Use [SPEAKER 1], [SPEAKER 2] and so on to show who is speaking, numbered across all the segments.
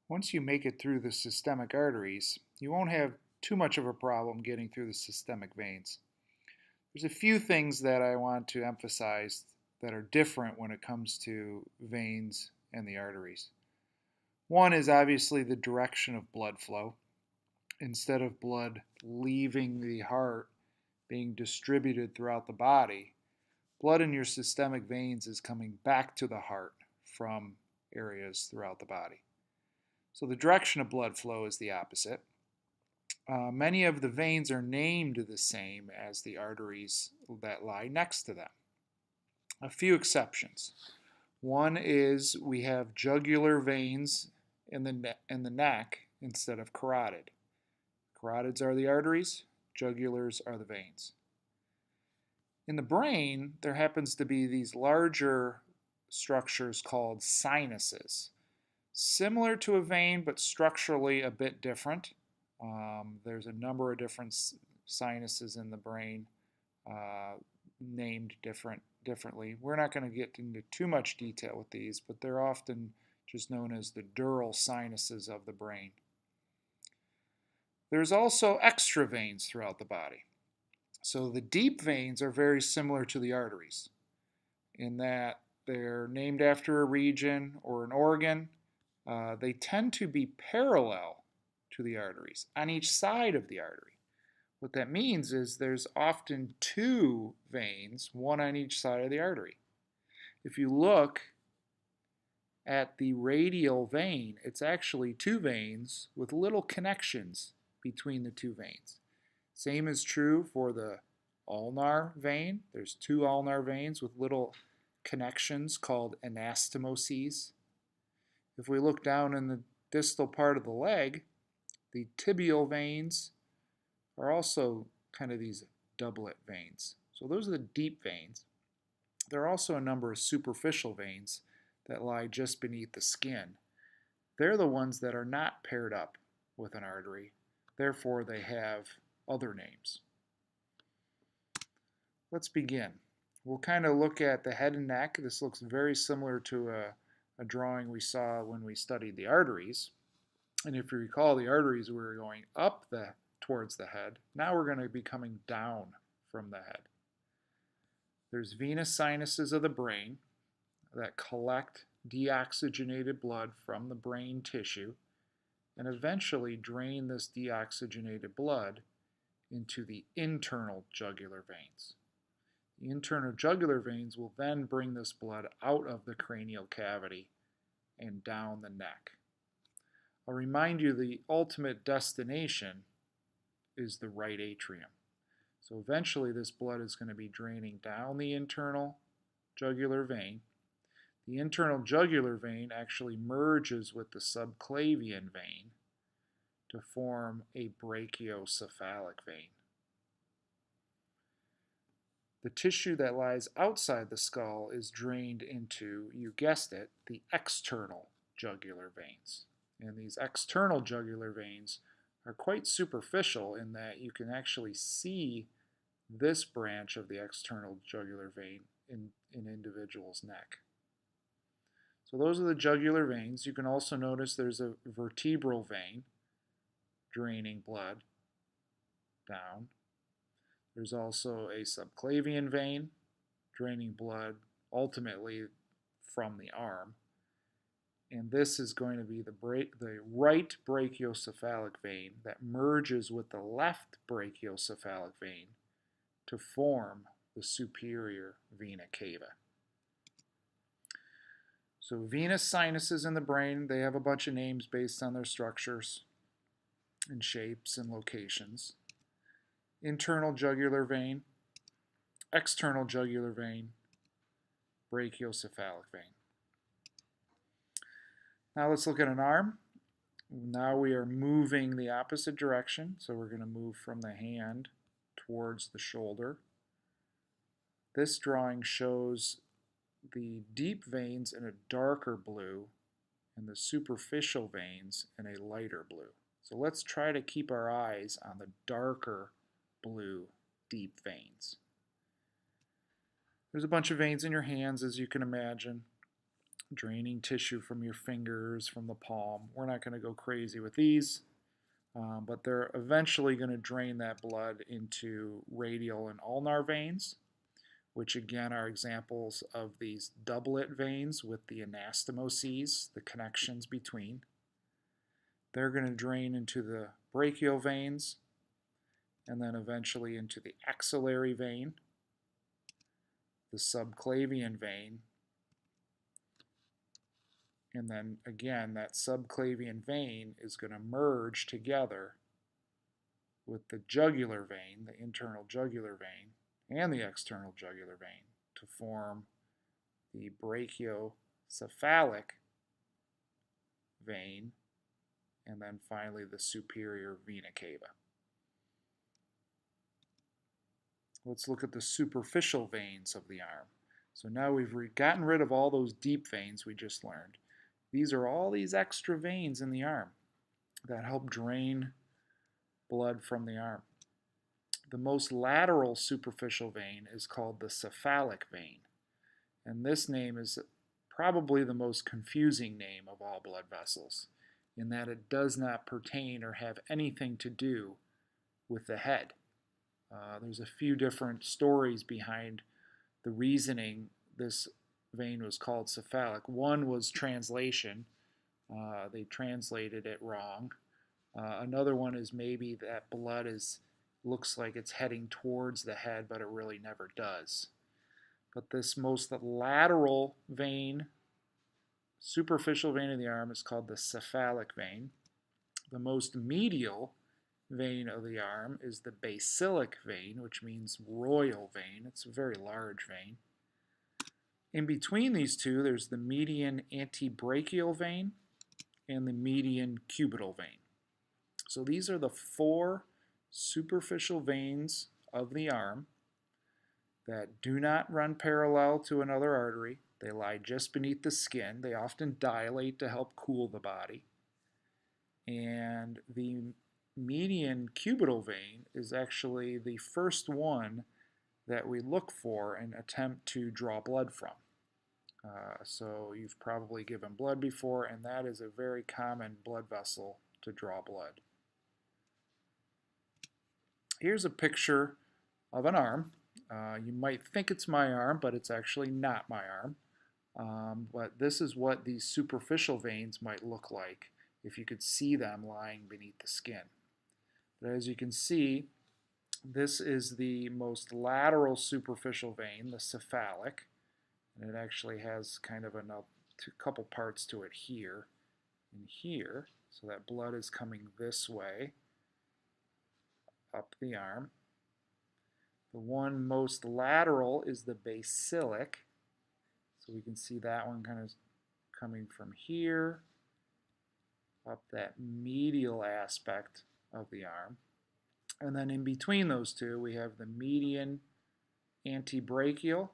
[SPEAKER 1] Once you make it through the systemic arteries, you won't have too much of a problem getting through the systemic veins. There's a few things that I want to emphasize that are different when it comes to veins and the arteries. One is obviously the direction of blood flow. Instead of blood leaving the heart being distributed throughout the body, blood in your systemic veins is coming back to the heart from areas throughout the body. So the direction of blood flow is the opposite. Many of the veins are named the same as the arteries that lie next to them. A few exceptions. One is we have jugular veins in the neck instead of carotid. Carotids are the arteries, jugulars are the veins. In the brain, there happens to be these larger structures called sinuses. Similar to a vein, but structurally a bit different. There's a number of different sinuses in the brain named differently. We're not going to get into too much detail with these, but they're often just known as the dural sinuses of the brain. There's also extra veins throughout the body. So the deep veins are very similar to the arteries in that they're named after a region or an organ. They tend to be parallel to the arteries on each side of the artery. What that means is there's often two veins, one on each side of the artery. If you look at the radial vein, it's actually two veins with little connections between the two veins. Same is true for the ulnar vein. There's two ulnar veins with little connections called anastomoses. If we look down in the distal part of the leg, the tibial veins are also kind of these doublet veins. So those are the deep veins. There are also a number of superficial veins that lie just beneath the skin. They're the ones that are not paired up with an artery. Therefore, they have other names. Let's begin. We'll kind of look at the head and neck. This looks very similar to a drawing we saw when we studied the arteries. And if you recall, the arteries were going up towards the head. Now we're going to be coming down from the head. There's venous sinuses of the brain that collect deoxygenated blood from the brain tissue and eventually drain this deoxygenated blood into the internal jugular veins. The internal jugular veins will then bring this blood out of the cranial cavity and down the neck. I'll remind you the ultimate destination is the right atrium. So eventually this blood is going to be draining down the internal jugular vein. The internal jugular vein actually merges with the subclavian vein to form a brachiocephalic vein. The tissue that lies outside the skull is drained into, you guessed it, the external jugular veins. And these external jugular veins are quite superficial in that you can actually see this branch of the external jugular vein in an individual's neck. So those are the jugular veins. You can also notice there's a vertebral vein draining blood down. There's also a subclavian vein draining blood ultimately from the arm. And this is going to be the right brachiocephalic vein that merges with the left brachiocephalic vein to form the superior vena cava. So venous sinuses in the brain, they have a bunch of names based on their structures and shapes and locations. Internal jugular vein, external jugular vein, brachiocephalic vein. Now let's look at an arm. Now we are moving the opposite direction, so we're going to move from the hand towards the shoulder. This drawing shows the deep veins in a darker blue and the superficial veins in a lighter blue. So let's try to keep our eyes on the darker blue deep veins. There's a bunch of veins in your hands, as you can imagine. draining tissue from your fingers, from the palm. We're not going to go crazy with these, but they're eventually going to drain that blood into radial and ulnar veins, which again are examples of these doublet veins with the anastomoses, the connections between. They're going to drain into the brachial veins, and then eventually into the axillary vein, the subclavian vein, and then again that subclavian vein is going to merge together with the jugular vein, the internal jugular vein, and the external jugular vein to form the brachiocephalic vein, and then finally the superior vena cava. Let's look at the superficial veins of the arm. So now we've gotten rid of all those deep veins we just learned. These are all these extra veins in the arm that help drain blood from the arm. The most lateral superficial vein is called the cephalic vein, and this name is probably the most confusing name of all blood vessels, in that it does not pertain or have anything to do with the head. There's a few different stories behind the reasoning this vein was called cephalic. One was translation. They translated it wrong. Another one is maybe that blood looks like it's heading towards the head, but it really never does. But this most lateral vein, superficial vein of the arm, is called the cephalic vein. The most medial vein of the arm is the basilic vein, which means royal vein. It's a very large vein. In between these two, there's the median antebrachial vein and the median cubital vein. So these are the four superficial veins of the arm that do not run parallel to another artery. They lie just beneath the skin. They often dilate to help cool the body. And the median cubital vein is actually the first one that we look for and attempt to draw blood from. So you've probably given blood before, and that is a very common blood vessel to draw blood. Here's a picture of an arm. You might think it's my arm, but it's actually not my arm. But this is what these superficial veins might look like if you could see them lying beneath the skin. But as you can see, this is the most lateral superficial vein, the cephalic, and it actually has kind of a couple parts to it here and here, so that blood is coming this way up the arm. The one most lateral is the basilic, so we can see that one kind of coming from here up that medial aspect of the arm. And then in between those two, we have the median antebrachial,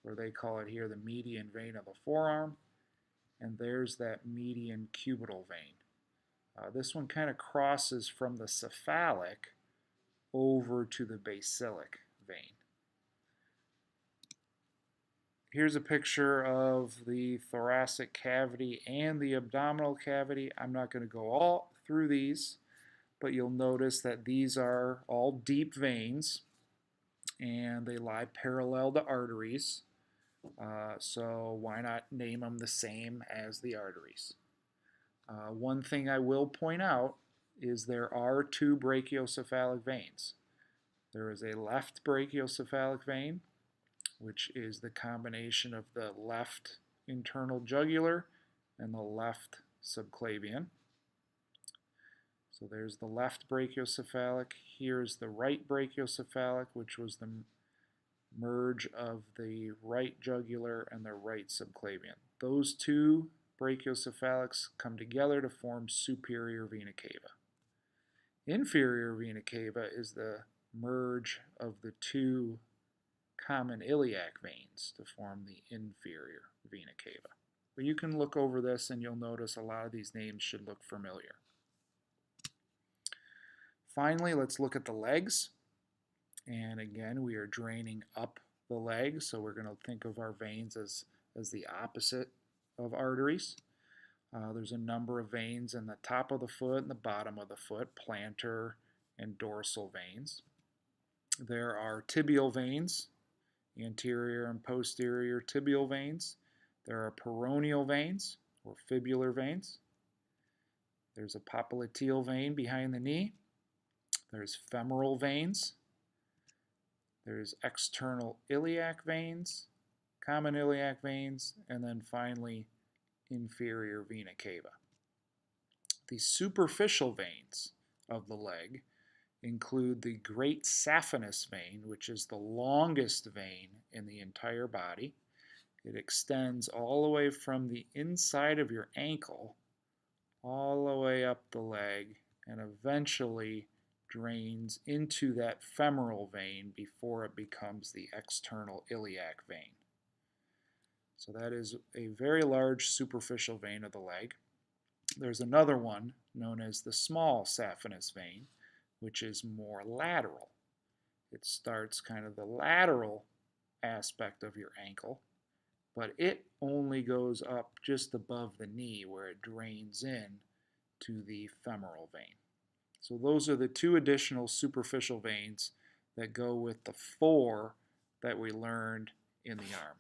[SPEAKER 1] or they call it here the median vein of the forearm, and there's that median cubital vein. This one kind of crosses from the cephalic over to the basilic vein. Here's a picture of the thoracic cavity and the abdominal cavity. I'm not going to go all through these, but you'll notice that these are all deep veins and they lie parallel to arteries. So why not name them the same as the arteries? One thing I will point out is there are two brachiocephalic veins. There is a left brachiocephalic vein, which is the combination of the left internal jugular and the left subclavian. So there's the left brachiocephalic. Here's the right brachiocephalic, which was the merge of the right jugular and the right subclavian. Those two brachiocephalics come together to form superior vena cava. Inferior vena cava is the merge of the two common iliac veins to form the inferior vena cava. But you can look over this and you'll notice a lot of these names should look familiar. Finally, let's look at the legs. And again, we are draining up the legs, so we're going to think of our veins as the opposite of arteries. There's a number of veins in the top of the foot and the bottom of the foot, plantar and dorsal veins. There are tibial veins, anterior and posterior tibial veins. There are peroneal veins, or fibular veins. There's a popliteal vein behind the knee. There's femoral veins. There's external iliac veins, common iliac veins, and then finally inferior vena cava. The superficial veins of the leg include the great saphenous vein, which is the longest vein in the entire body. It extends all the way from the inside of your ankle all the way up the leg and eventually drains into that femoral vein before it becomes the external iliac vein. So that is a very large superficial vein of the leg. There's another one known as the small saphenous vein, which is more lateral. It starts kind of the lateral aspect of your ankle, but it only goes up just above the knee where it drains in to the femoral vein. So those are the two additional superficial veins that go with the 4 that we learned in the arm.